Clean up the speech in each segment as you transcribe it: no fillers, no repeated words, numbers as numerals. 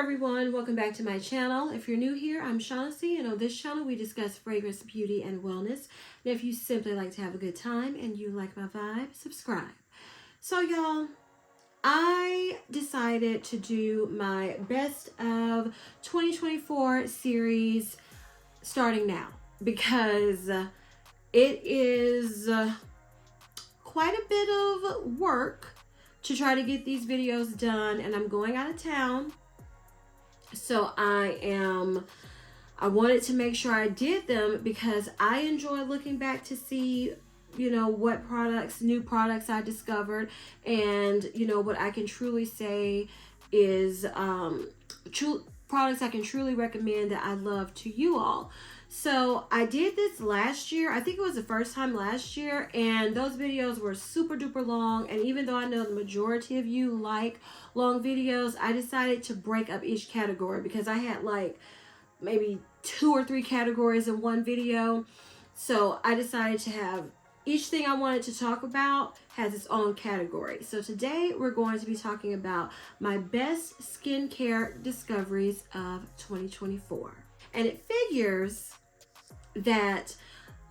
everyone, welcome back to my channel. If you're new here, I'm Shaughnessy, and on this channel we discuss fragrance, beauty, and wellness. And if you simply like to have a good time and you like my vibe, subscribe. So y'all, I decided to do my best of 2024 series starting now because it is quite a bit of work to try to get these videos done, and I'm going out of town. So I wanted to make sure I did them because I enjoy looking back to see, you know, what products, new products I discovered, and, you know, what I can truly say is products I can truly recommend that I love to you all. So I did this last year. I think it was the first time last year, and those videos were super duper long. And even though I know the majority of you like long videos, I decided to break up each category because I had like maybe 2 or 3 categories in one video. So I decided to have each thing I wanted to talk about has its own category. So today we're going to be talking about my best skincare discoveries of 2024. And it figures that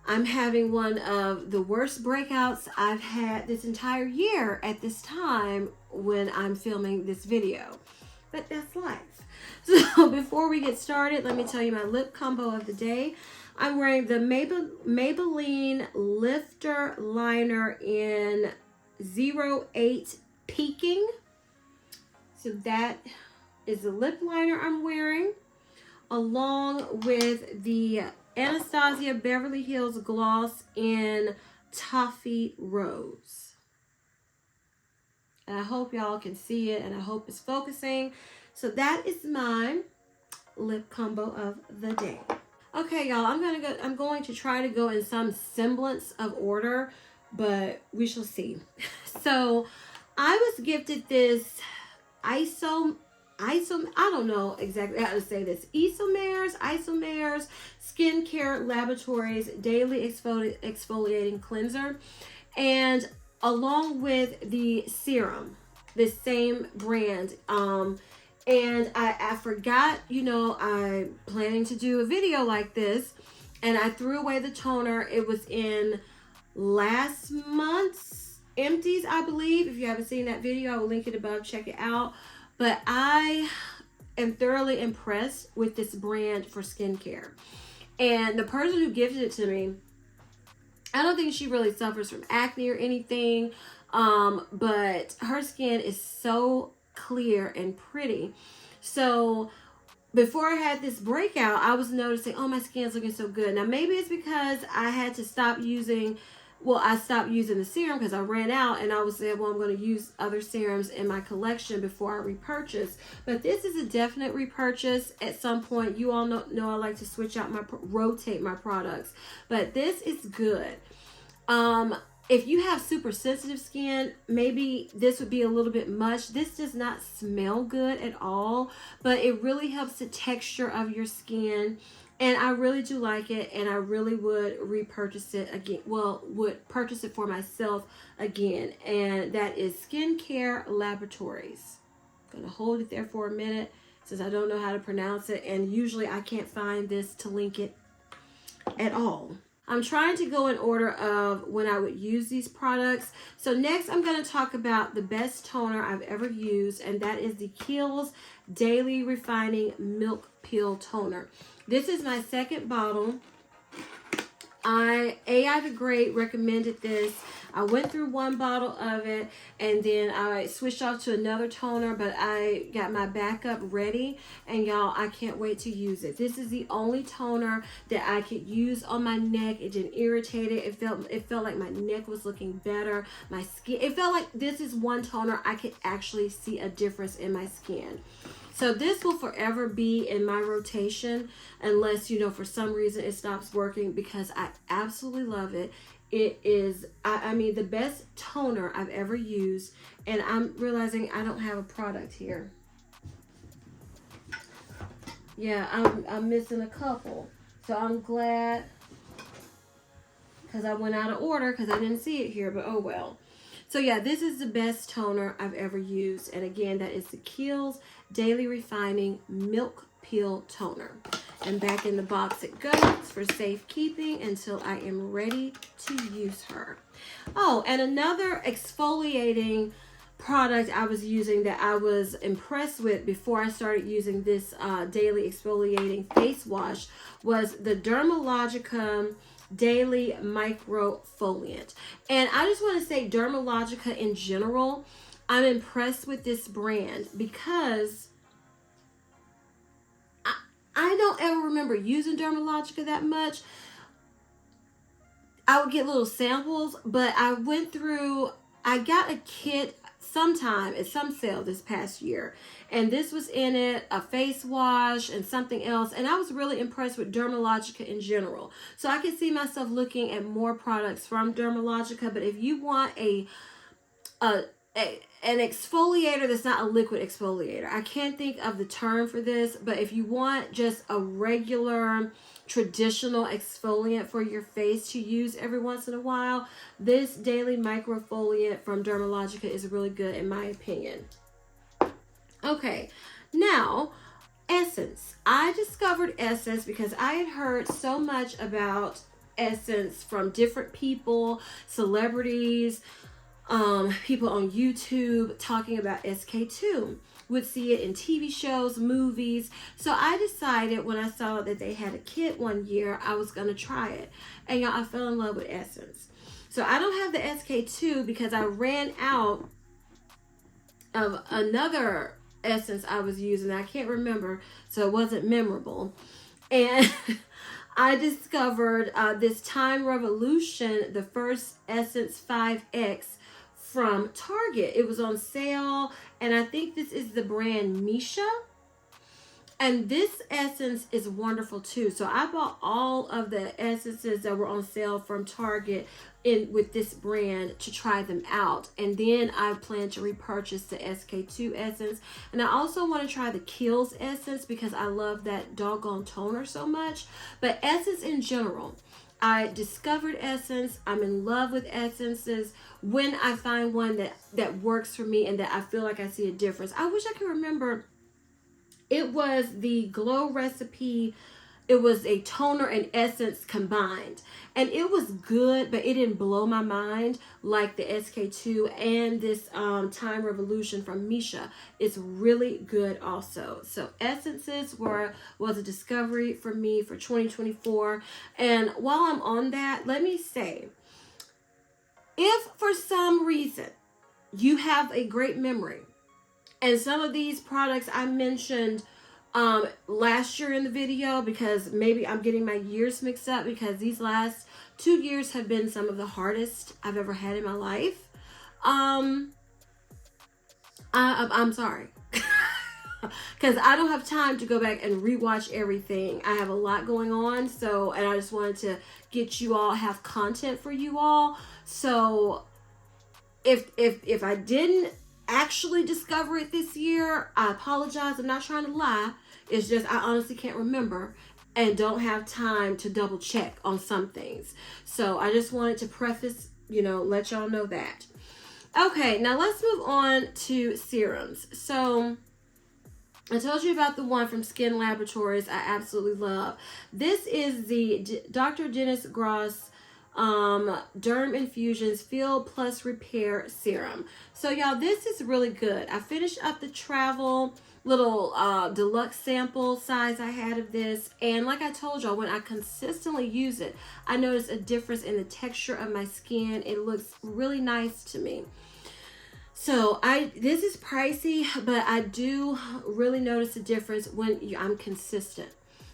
I'm having one of the worst breakouts I've had this entire year at this time when I'm filming this video. But that's life. So before we get started, let me tell you my lip combo of the day. I'm wearing the Maybelline Lifter Liner in 08 Peaking. So that is the lip liner I'm wearing, along with the Anastasia Beverly Hills Gloss in Toffee Rose. And I hope y'all can see it, and I hope it's focusing. So that is my lip combo of the day. Okay, y'all, I'm going to try to go in some semblance of order, but we shall see. So I was gifted this I don't know exactly how to say this. Isomers Skincare Laboratories Daily Exfoliating Cleanser. And along with the serum, the same brand. And I forgot, you know, I'm planning to do a video like this. And I threw away the toner. It was in last month's empties, I believe. If you haven't seen that video, I will link it above. Check it out. But I am thoroughly impressed with this brand for skincare. And the person who gifted it to me, I don't think she really suffers from acne or anything. But her skin is so clear and pretty. So before I had this breakout, I was noticing, oh, my skin's looking so good. Now, maybe it's because I had to stop using... Well, I stopped using the serum because I ran out, and I was saying, well, I'm going to use other serums in my collection before I repurchase. But this is a definite repurchase at some point. You all know I like to switch out rotate my products. But this is good. If you have super sensitive skin, maybe this would be a little bit much. This does not smell good at all, but it really helps the texture of your skin. And I really do like it, and I really would repurchase it again. Well, would purchase it for myself again. And that is Skincare Laboratories. I'm going to hold it there for a minute since I don't know how to pronounce it. And usually I can't find this to link it at all. I'm trying to go in order of when I would use these products. So next I'm going to talk about the best toner I've ever used, and that is the Kiehl's Daily Refining Milk Peel Toner. This is my second bottle. AI the Great recommended this. I went through one bottle of it, and then I switched off to another toner, but I got my backup ready, and y'all, I can't wait to use it. This is the only toner that I could use on my neck. It didn't irritate it. It felt like my neck was looking better. My skin, it felt like this is one toner I could actually see a difference in my skin. So this will forever be in my rotation unless, you know, for some reason it stops working, because I absolutely love it. It is, I mean, the best toner I've ever used. And I'm realizing I don't have a product here. Yeah, I'm missing a couple. So I'm glad, because I went out of order because I didn't see it here, but oh well. So yeah, this is the best toner I've ever used. And again, that is the Kiehl's Daily Refining Milk Peel Toner. And back in the box it goes for safekeeping until I am ready to use her. Oh, and another exfoliating product I was using that I was impressed with before I started using this daily exfoliating face wash was the Dermalogica Daily Microfoliant. And I just want to say Dermalogica in general, I'm impressed with this brand because I don't ever remember using Dermalogica that much. I would get little samples, but I got a kit sometime at some sale this past year, and this was in it, a face wash and something else, and I was really impressed with Dermalogica in general. So I can see myself looking at more products from Dermalogica. But if you want an exfoliator that's not a liquid exfoliator, I can't think of the term for this, but if you want just a regular traditional exfoliant for your face to use every once in a while, this daily microfoliant from Dermalogica is really good in my opinion. Okay, now Essence. I discovered Essence because I had heard so much about Essence from different people, celebrities, people on YouTube talking about SK2. Would see it in TV shows, movies. So I decided when I saw that they had a kit one year, I was going to try it. And y'all, I fell in love with Essence. So I don't have the SK2 because I ran out of another Essence I was using. I can't remember, so it wasn't memorable. And I discovered this Time Revolution, the first Essence 5X from Target. It was on sale, and I think this is the brand Misha. And this essence is wonderful too. So I bought all of the essences that were on sale from Target with this brand to try them out. And then I plan to repurchase the SK2 essence. And I also want to try the Kiehl's essence because I love that doggone toner so much. But essence in general, I discovered Essence. I'm in love with essences when I find one that works for me and that I feel like I see a difference. I wish I could remember. It was the Glow Recipe. It was a toner and essence combined. And it was good, but it didn't blow my mind like the SK2 and this Time Revolution from Misha. It's really good also. So essences was a discovery for me for 2024. And while I'm on that, let me say, if for some reason you have a great memory, and some of these products I mentioned last year in the video, because maybe I'm getting my years mixed up, because these last 2 years have been some of the hardest I've ever had in my life. I'm sorry. Because I don't have time to go back and rewatch everything. I have a lot going on, so, and I just wanted to get you all, have content for you all. So if I didn't actually discover it this year, I apologize. I'm not trying to lie. It's just I honestly can't remember and don't have time to double check on some things. So I just wanted to preface, let y'all know that. Okay, now let's move on to serums. So I told you about the one from Skin Laboratories I absolutely love. This is the Dr. Dennis Gross Derm Infusions Feel Plus Repair Serum. So y'all, this is really good. I finished up the travel little deluxe sample size I had of this, and like I told y'all, when I consistently use it, I notice a difference in the texture of my skin. It looks really nice to me. So this is pricey, but I do really notice a difference when I'm consistent.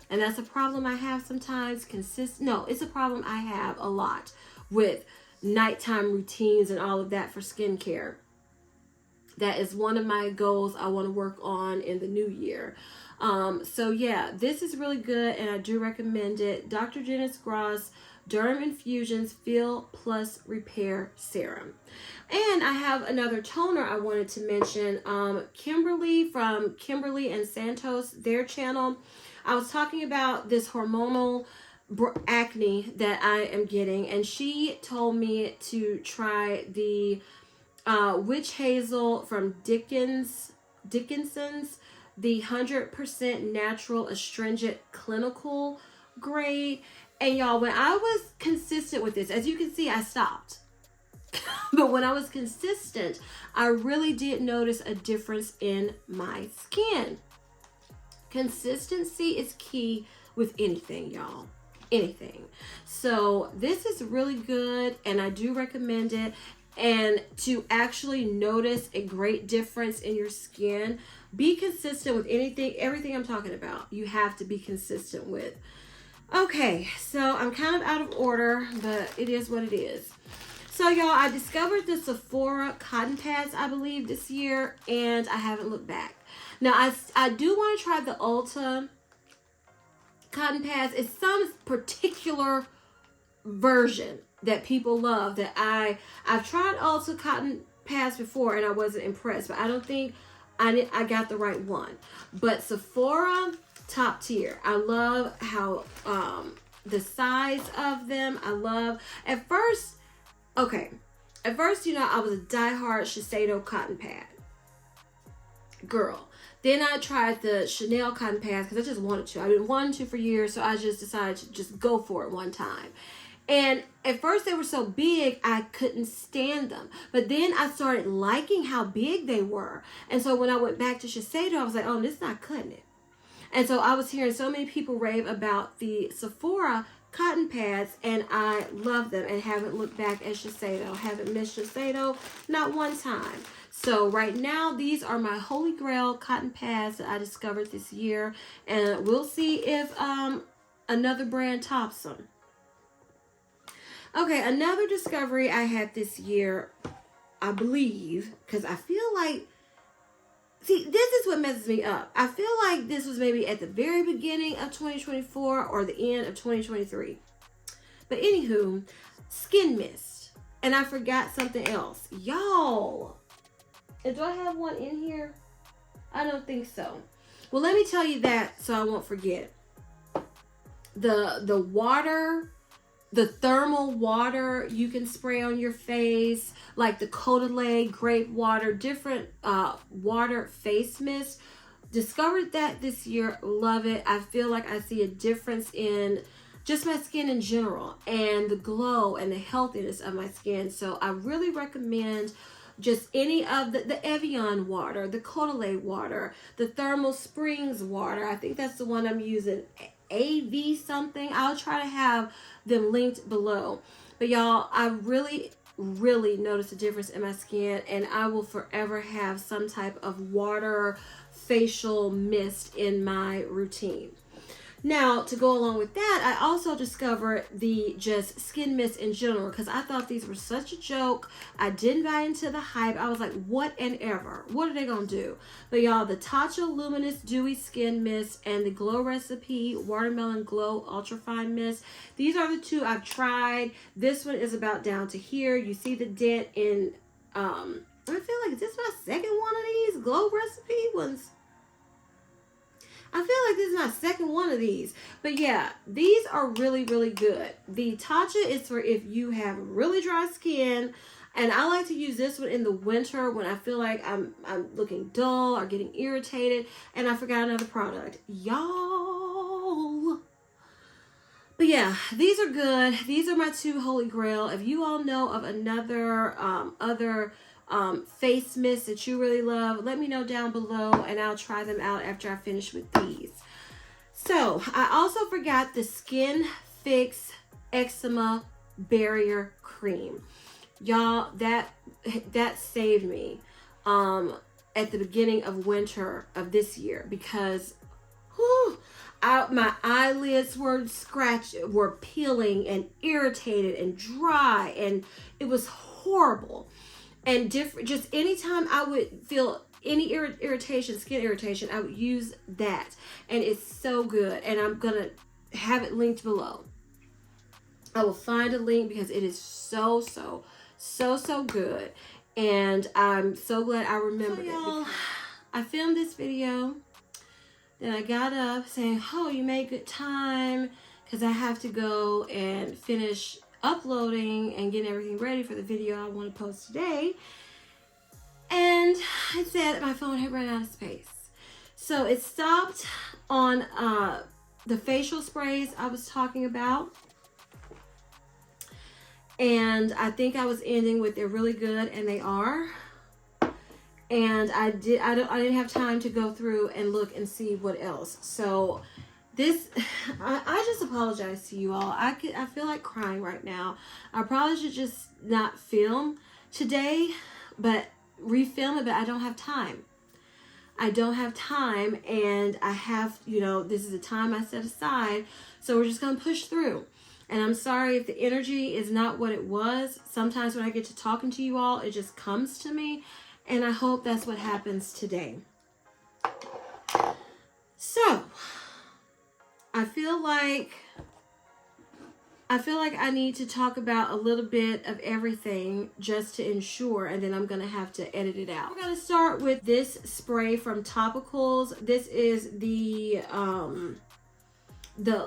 And that's a problem I have sometimes. It's a problem I have a lot with nighttime routines and all of that for skincare. That is one of my goals I want to work on in the new year. So yeah, this is really good, and I do recommend it. Dr. Dennis Gross Derm Infusions Feel Plus Repair Serum. And I have another toner I wanted to mention. Kimberly from Kimberly and Santos, their channel. I was talking about this hormonal acne that I am getting, and she told me to try the Witch Hazel from Dickinson's the 100% natural astringent clinical grade. And y'all, when I was consistent with this, as you can see, I stopped. But when I was consistent, I really did notice a difference in my skin. Consistency is key with anything, y'all. Anything. So this is really good, and I do recommend it. And to actually notice a great difference in your skin, be consistent with everything I'm talking about. You have to be consistent with. Okay, so I'm kind of out of order, but it is what it is. So y'all, I discovered the Sephora cotton pads, I believe, this year, and I haven't looked back. Now, I do want to try the Ulta cotton pads. It's some particular version that people love that I've tried Ulta cotton pads before, and I wasn't impressed, but I don't think I got the right one. But Sephora, top tier. I love how the size of them. I love at first, you know, I was a diehard Shiseido cotton pad girl. Then I tried the Chanel cotton pads because I just wanted to. I've been wanting to for years, so I just decided to just go for it one time. And at first they were so big, I couldn't stand them. But then I started liking how big they were. And so when I went back to Shiseido, I was like, oh, this is not cutting it. And so I was hearing so many people rave about the Sephora cotton pads, and I love them and haven't looked back at Shiseido. Haven't missed Shiseido, not one time. So right now, these are my holy grail cotton pads that I discovered this year. And we'll see if another brand tops them. Okay, another discovery I had this year, I believe, because I feel like, see, this is what messes me up. I feel like this was maybe at the very beginning of 2024 or the end of 2023. But anywho, skin mist. And I forgot something else. Y'all, do I have one in here? I don't think so. Well, let me tell you that so I won't forget. The water, the thermal water you can spray on your face, like the Cotelay grape water, different water face mist. Discovered that this year. Love it. I feel like I see a difference in just my skin in general and the glow and the healthiness of my skin. So I really recommend just any of the Evian water, the Cotelay water, the Thermal Springs water. I think that's the one I'm using, AV something. I'll try to have them linked below. But y'all, I really noticed a difference in my skin, and I will forever have some type of water facial mist in my routine. Now, to go along with that, I also discovered the just skin mist in general because I thought these were such a joke. I didn't buy into the hype. I was like, what and ever? What are they going to do? But y'all, the Tatcha Luminous Dewy Skin Mist and the Glow Recipe Watermelon Glow Ultrafine Mist. These are the two I've tried. This one is about down to here. You see the dent in, I feel like, is this my second one of these Glow Recipe ones? I feel like this is my second one of these. But yeah, these are really good. The Tatcha is for if you have really dry skin. And I like to use this one in the winter when I feel like I'm looking dull or getting irritated. And I forgot another product. Y'all. But yeah, these are good. These are my two holy grail. If you all know of another other face mist that you really love, let me know down below and I'll try them out after I finish with these. So I also forgot the Skin Fix Eczema Barrier Cream. Y'all, that saved me at the beginning of winter of this year because my eyelids were peeling and irritated and dry, and it was horrible. And different, just anytime I would feel any irritation, skin irritation, I would use that. And it's so good. And I'm going to have it linked below. I will find a link because it is so good. And I'm so glad I remembered it. I filmed this video. Then I got up saying, oh, you made good time. Because I have to go and finish uploading and getting everything ready for the video I want to post today. And I said my phone had run out of space. So it stopped on the facial sprays I was talking about. And I think I was ending with they're really good, and they are. And I didn't have time to go through and look and see what else. So this, I just apologize to you all. I feel like crying right now. I probably should just not film today, but refilm it, but I don't have time. I don't have time, and I have, this is the time I set aside. So we're just going to push through. And I'm sorry if the energy is not what it was. Sometimes when I get to talking to you all, it just comes to me. And I hope that's what happens today. So, I feel like I need to talk about a little bit of everything just to ensure, and then I'm going to have to edit it out. We're going to start with this spray from Topicals. This is the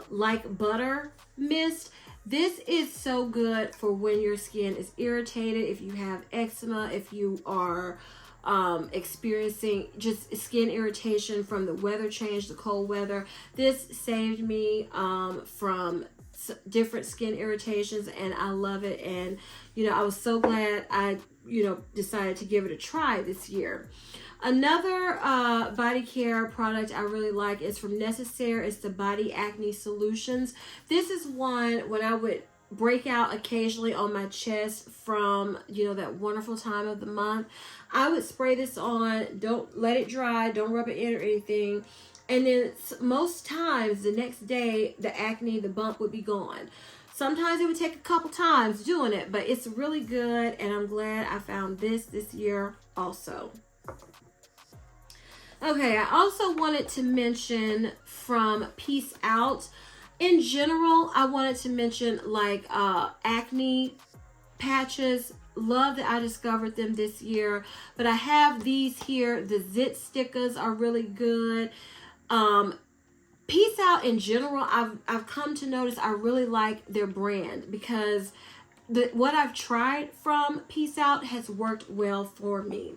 Like Butter mist. This is so good for when your skin is irritated, if you have eczema, if you are experiencing just skin irritation from the weather change, the cold weather. This saved me from different skin irritations, and I love it. And I was so glad I decided to give it a try this year. Another body care product I really like is from Necessaire. It's the Body Acne Solutions. This is one when I would break out occasionally on my chest from, that wonderful time of the month. I would spray this on, don't let it dry, don't rub it in or anything. And then most times the next day, the acne, the bump would be gone. Sometimes it would take a couple times doing it, but it's really good. And I'm glad I found this year also. Okay, I also wanted to mention from Peace Out. In general, I wanted to mention like acne patches. Love that I discovered them this year. But I have these here. The Zit stickers are really good. Peace Out in general, I've come to notice I really like their brand because what I've tried from Peace Out has worked well for me.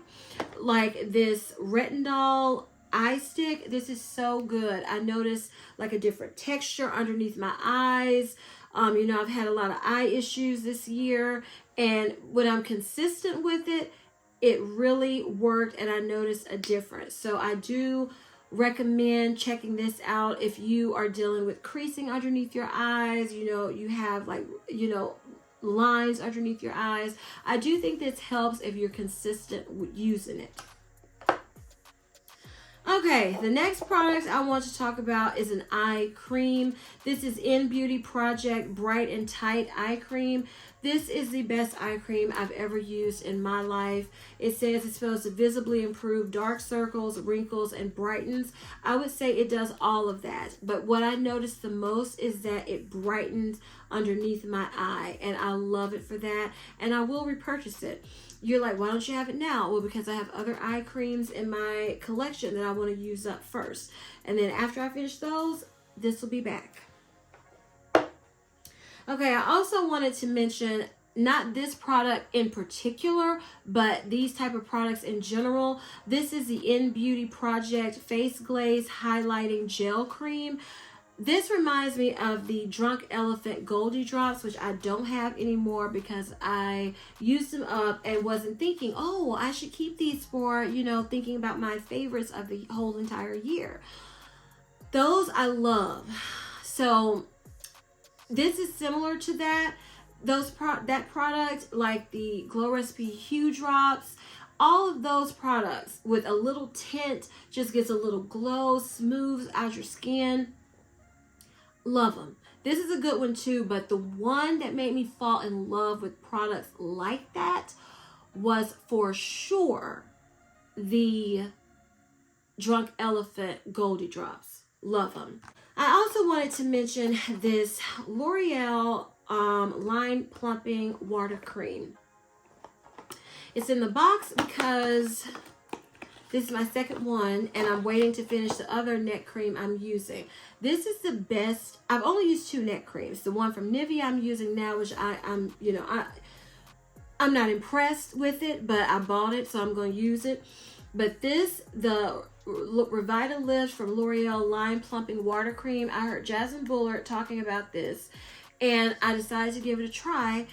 Like this retinol eye stick, this is so good. I noticed like a different texture underneath my eyes. I've had a lot of eye issues this year, and when I'm consistent with it, it really worked, and I noticed a difference. So I do recommend checking this out if you are dealing with creasing underneath your eyes. You have like, lines underneath your eyes. I do think this helps if you're consistent with using it. Okay, the next product I want to talk about is an eye cream. This is In Beauty Project Bright and Tight Eye Cream. This is the best eye cream I've ever used in my life. It says it's supposed to visibly improve dark circles, wrinkles, and brightens. I would say it does all of that. But what I noticed the most is that it brightens underneath my eye. And I love it for that. And I will repurchase it. You're like, why don't you have it now? Well, because I have other eye creams in my collection that I want to use up first. And then after I finish those, this will be back. Okay, I also wanted to mention, not this product in particular, but these type of products in general. This is the In Beauty Project Face Glaze Highlighting Gel Cream. This reminds me of the Drunk Elephant Goldie Drops, which I don't have anymore because I used them up and wasn't thinking, oh, I should keep these for, thinking about my favorites of the whole entire year. Those I love. So this is similar to that. That product, like the Glow Recipe Hue Drops, all of those products with a little tint, just gets a little glow, smooths out your skin. Love them. This is a good one too, but the one that made me fall in love with products like that was for sure the Drunk Elephant Goldie Drops. Love them. I also wanted to mention this L'Oreal Line Plumping Water Cream. It's in the box because this is my second one, and I'm waiting to finish the other neck cream I'm using. This is the best. I've only used 2 neck creams. The one from Nivea I'm using now, which I'm not impressed with it, but I bought it, so I'm going to use it. But this, the Revitalift from L'Oreal Line Plumping Water Cream, I heard Jasmine Bullard talking about this, and I decided to give it a try.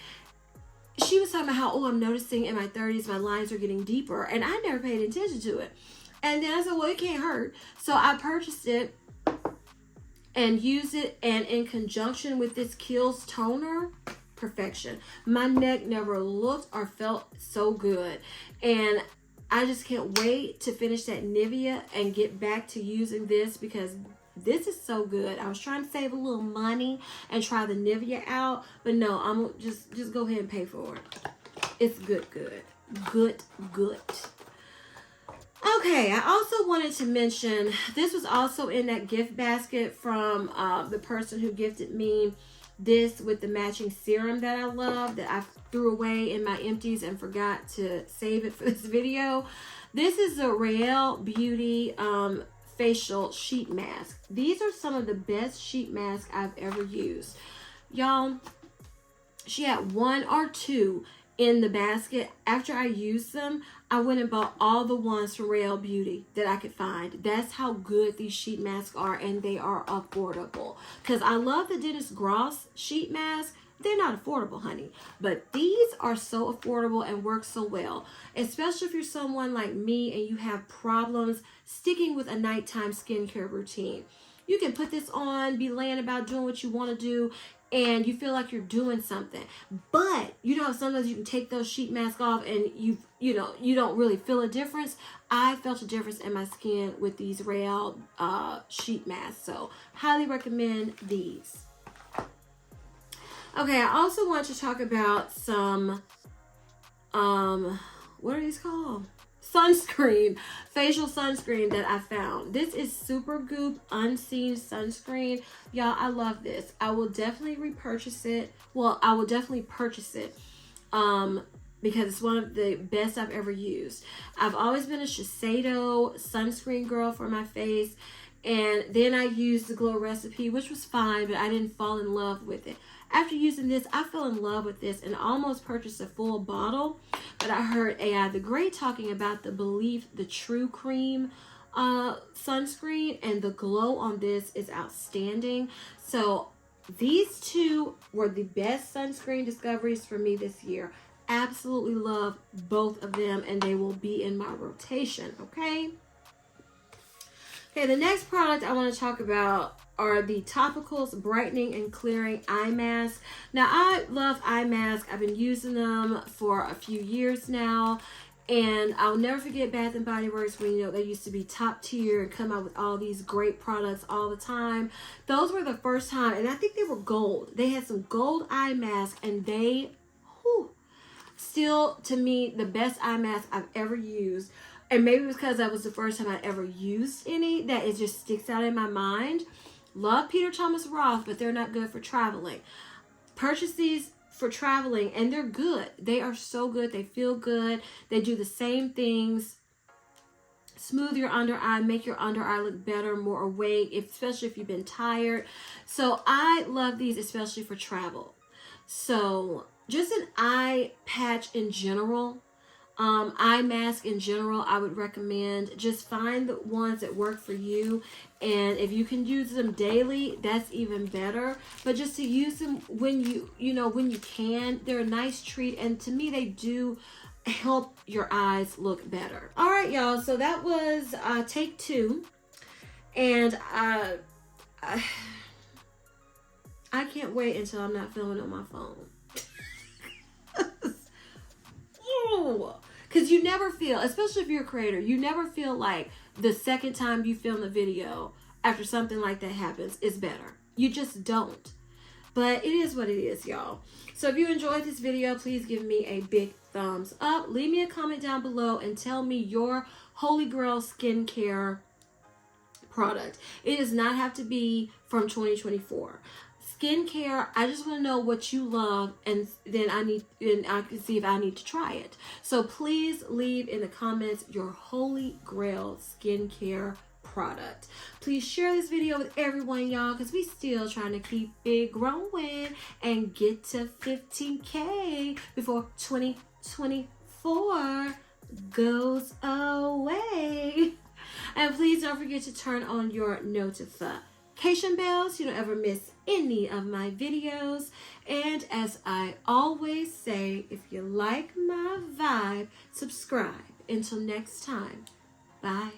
She was talking about how, I'm noticing in my 30s my lines are getting deeper, and I never paid attention to it. And then I said, well, it can't hurt. So I purchased it and used it, and in conjunction with this Kiehl's toner, perfection. My neck never looked or felt so good, and I just can't wait to finish that Nivea and get back to using this, because this is so good. I was trying to save a little money and try the Nivea out, but no, I'm just go ahead and pay for it. It's good. Okay, I also wanted to mention, this was also in that gift basket from the person who gifted me this with the matching serum that I love, that I threw away in my empties and forgot to save it for this video. This is the Real Beauty facial sheet mask. These are some of the best sheet masks I've ever used. Y'all, she had 1 or 2 in the basket. After I used them, I went and bought all the ones from Real Beauty that I could find. That's how good these sheet masks are, and they are affordable. Because I love the Dennis Gross sheet mask. They're not affordable, honey. But these are so affordable and work so well. Especially if you're someone like me and you have problems sticking with a nighttime skincare routine. You can put this on, be laying about doing what you want to do, and you feel like you're doing something. But you know how sometimes you can take those sheet masks off and you don't really feel a difference. I felt a difference in my skin with these Real sheet masks. So highly recommend these. Okay, I also want to talk about some what are these called? Sunscreen, facial sunscreen that I found. This is Supergoop Unseen Sunscreen. Y'all, I love this. I will definitely repurchase it. Well, I will definitely purchase it because it's one of the best I've ever used. I've always been a Shiseido sunscreen girl for my face, and then I used the Glow Recipe, which was fine, but I didn't fall in love with it. After using this, I fell in love with this and almost purchased a full bottle. But I heard AI the Great talking about the Believe the True Cream sunscreen, and the glow on this is outstanding. So these two were the best sunscreen discoveries for me this year. Absolutely love both of them, and they will be in my rotation, okay? Okay, the next product I want to talk about are the Topicals Brightening and Clearing Eye Mask. Now, I love eye masks. I've been using them for a few years now, and I'll never forget Bath & Body Works when, you know, they used to be top tier and come out with all these great products all the time. Those were the first time, and I think they were gold. They had some gold eye masks, and they, still, to me, the best eye mask I've ever used. And maybe because that was the first time I ever used any, that it just sticks out in my mind. Love Peter Thomas Roth, but they're not good for traveling. Purchase these for traveling, and they're good. They are so good. They feel good. They do the same things. Smooth your under eye, make your under eye look better, more awake, especially if you've been tired. So I love these, especially for travel. So just an eye patch in general, eye mask in general, I would recommend. Just find the ones that work for you, and if you can use them daily, that's even better. But just to use them when when you can, they're a nice treat, and to me they do help your eyes look better. All right, y'all, so that was take 2, and I can't wait until I'm not filming on my phone. Because you never feel, especially if you're a creator, you never feel like the second time you film a video after something like that happens is better. You just don't. But it is what it is, y'all. So if you enjoyed this video, please give me a big thumbs up. Leave me a comment down below and tell me your Holy Grail skincare product. It does not have to be from 2024. Skincare, I just want to know what you love, and then I can see if I need to try it. So please leave in the comments your Holy Grail skincare product. Please share this video with everyone, y'all, because we still trying to keep it growing and get to 15K before 2024. goes away. And please don't forget to turn on your notification bell so you don't ever miss any of my videos. And as I always say, if you like my vibe, subscribe. Until next time, bye.